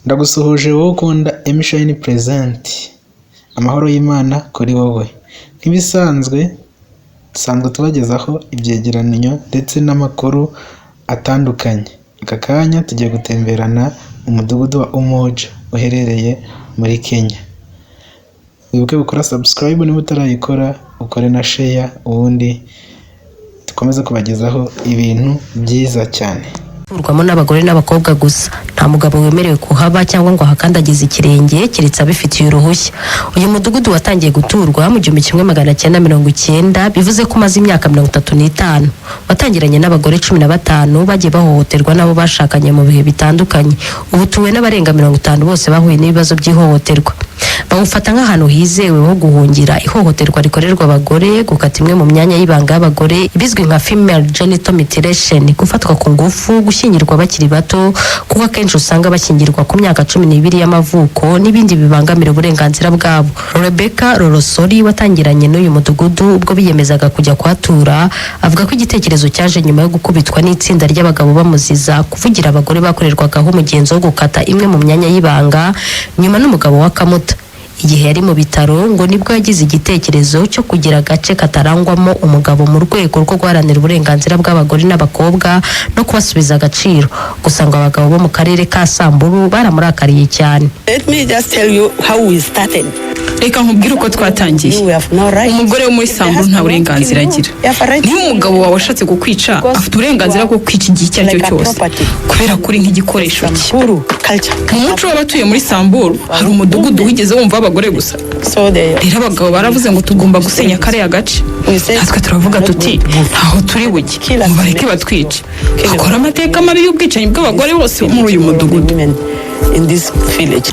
Ndagusuhuje wowe ukunda Emishine Present. Amahoro y'Imana kuri wowe. Nk'ibisanzwe dusanzwe tubagezaho ibyegeranyo ndetse n'amakuru atandukanye. Aka kanya tugiye gutemberana mu mudugudu wa Umoja uherereye muri Kenya. Wibuke gukora subscribe niba utarayikora, ukore na share, ubundi dukomeze kubagezaho ibintu byiza cyane. Urwamo n'abagore n'abakobwa gusa, nta mugabo wemerewe kuhaba cyangwa ngo hakandagize ikirenge keretse abifitiye uruhushya. Uyu mudugudu watangiye guturwa mu 1990, bivuze ko umaze imyaka 35. Watangiranye n'abagore 15 bagiye bahohoterwa nabo bashakanye mu bihe bitandukanye. Ubu tuwe n'abarenga 50 bose bahuye n'ibibazo by'ihohoterwa. Bawufata nk'ahantu hizewe ho guhungira ihohoterwa rikorerwa abagore, gukata imwe mu myanya y'ibanga y'abagore ibizwi nka female genital mutilation, gufatwa ku ngufu, gushyingirwa bakiri bato, kuko akenshi usanga bashyingirwa ku myaka 12 y'amavuko n'ibindi bibangamira uburenganzira bwabo. Rebecca Rorosori watangiranye n'uyu mudugudu ubwo biyemezaga kujya kwatura, avuga ko igitekerezo cyaje nyuma yo gukubitwa n'itsinda ry'abagabo bamuziza kuvugira abagore bakorerwagaho umugenzo wo gukata imwe mu myanya y'ibanga nyuma n'umugabo wa Kamuta. Igihe yari mu bitaro ngo nibwo yagize igitekerezo cyo kugira agace katarangwamo umugabo mu rwego rwo guharanira uburenganzira bw'abagore n'abakobwa no kubasubiza agaciro. Gusa ngo abagabo bo mu karere ka Samburu baramurakariye cyane. Let me just tell you how we started. Reka nkubwire uko twatangiye. Umugore wo muri Samburu nta burenganzira agira. Niba umugabo wawe ashatse kukwica, afite uburenganzira bwo kwica igihe icyo ari cyo cyose, kubera kuri nk'igikoresho cye. Mu muco w'abatuye muri Samburu hari umudugudu wigeze wumva abagore gusa. Rero abagabo baravuze ngo tugomba gusenya kariya gace. Natwe turavuga tuti aho turi bujye, mubareke batwice. Bakora amateka mabi y'ubwicanyi bw'abagore bose muri uyu mudugudu.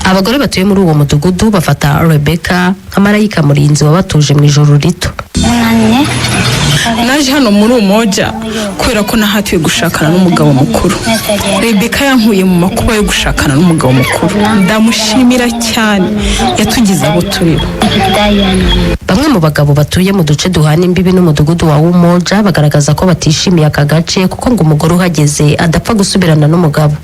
Abagore batuye muri uwo mudugudu bafata Rebecca nka marayika murinzi wabatuje mu ijoro rito. Naje hano muri Umoja kubera ko nahatiwe gushakana n'umugabo mukuru. Rebecca yankuye mu makuba yo gushakana n'umugabo mukuru. Ndamushimira cyane, yatugize abo turi. Bamwe mu bagabo batuye mu duce duhana imbibi n'umudugudu wa Umoja bagaragaza ko batishimiye aka gace kuko ngo umugore uhageze adapfa gusubirana n'umugabo.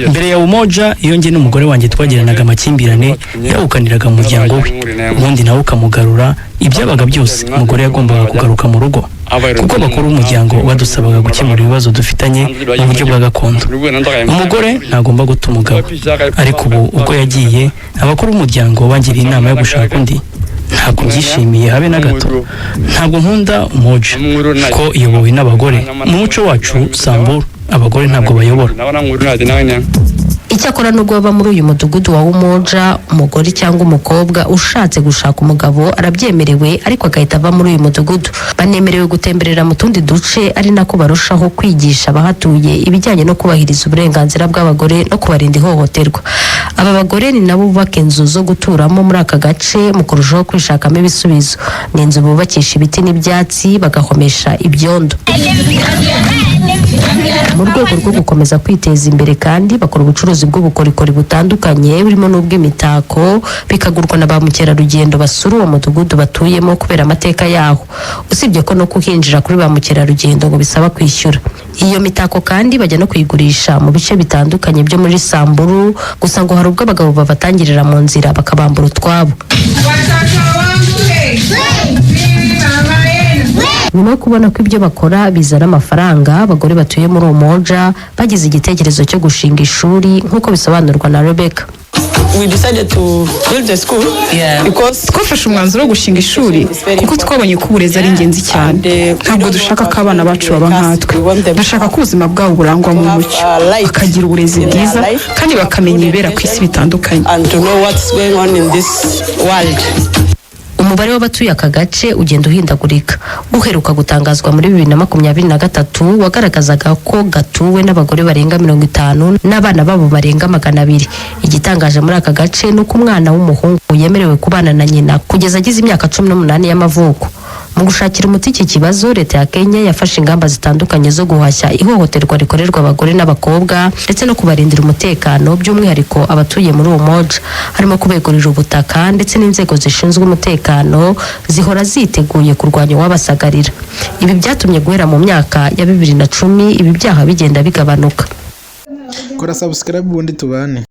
Mbere ya Umoja iyo nge n'umugore wanjye twagiranaga amakimbirane yawukaniraga mu muryango we, ubundi nawe ukamugarura. Ibyabaga byose umugore yagombaga kugaruka mu rugo kuko bakuru b'umuryango badusabaga gukemura ibibazo dufitanye mu buryo bwa gakondo. Umugore ntagomba guta umugabo, ariko ubu ubwo yagiye abakuru b'umuryango bangiriye inama yo gushaka undi. Ntabwo byishimiye habe na gato. Ntabwo nkunda Umoja ko iyobowe n'abagore. Mu muco wacu Samburu abagore ntabwo bayobora. Icyakora nubwo baba muri uyu mudugudu wa Umoja, umugore cyangwa umukobwa ushatse gushaka umugabo arabyemerewe, ariko agahita ava muri uyu mudugudu. Banemerewe gutemberera mu tundi duce, ari nako barushaho kwigisha abahatuye ibijyanye no kubahiriza uburenganzira bw'abagore no kubarinda ihohoterwa. Aba bagore ni nabo bubaka inzu zo guturamo muri aka gace mu kurushaho kwishakamo ibisubizo. Ni inzu bubakisha ibiti n'ibyatsi bagahomesha ibyondo. Mu rwego rwo gukomeza kwiteza imbere kandi bakora ubucuruzi bw'ubukorikori butandukanye burimo n'ubw'imitako, bikagurwa na ba mukerarugendo basura uwo mudugudu batuyemo kubera amateka yaho. Usibye ko no kuhinjira kuri ba mukerarugendo ngo bisaba kwishyura. Iyo mitako kandi bajya no kuyigurisha mu bice bitandukanye byo muri Samburu, gusa ngo hari ubwo abagabo babatangirira mu nzira bakabambura utwabo. Nyuma yo kubona ko ibyo bakora bizana amafaranga, abagore batuye muri Umoja bagize igitekerezo cyo gushinga ishuri nk'uko bisobanurwa na Rebecca. We decided to build a school because Twafashe umwanzuro wo gushinga ishuri kuko twabonye ko uburezi ari ingenzi cyane. Ntabwo dushaka ko abana bacu baba nkatwe. Dushaka ko ubuzima bwabo burangwa mu mucyo, bakagira uburezi bwiza kandi bakamenya ibibera ku isi bitandukanye. and to know what's going on in this world. Umubare w'abatuye aka gace ugenda uhindagurika. Uheruka gutangazwa muri 2023 wagaragazaga ko gatuwe n'abagore barenga 50 n'abana babo barenga 200. Igitangaje muri aka gace nuko umwana w'umuhungu yemerewe kubana na nyina kugeza agize imyaka 18 y'amavuko. Mu gushakira umuti iki kibazo, leta ya Kenya yafashe ingamba zitandukanye zo guhashya ihohoterwa rikorerwa abagore n'abakobwa ndetse no kubarindira umutekano, by'umwihariko abatuye muri Umoja. Harimo kubegurira ubutaka ndetse n'inzego zishinzwe umutekano zihora ziteguye kurwanya uwabasagarira. Ibi byatumye guhera mu myaka ya 2010 ibi byaha bigenda bigabanuka. Kora subscribe ubundi tubane.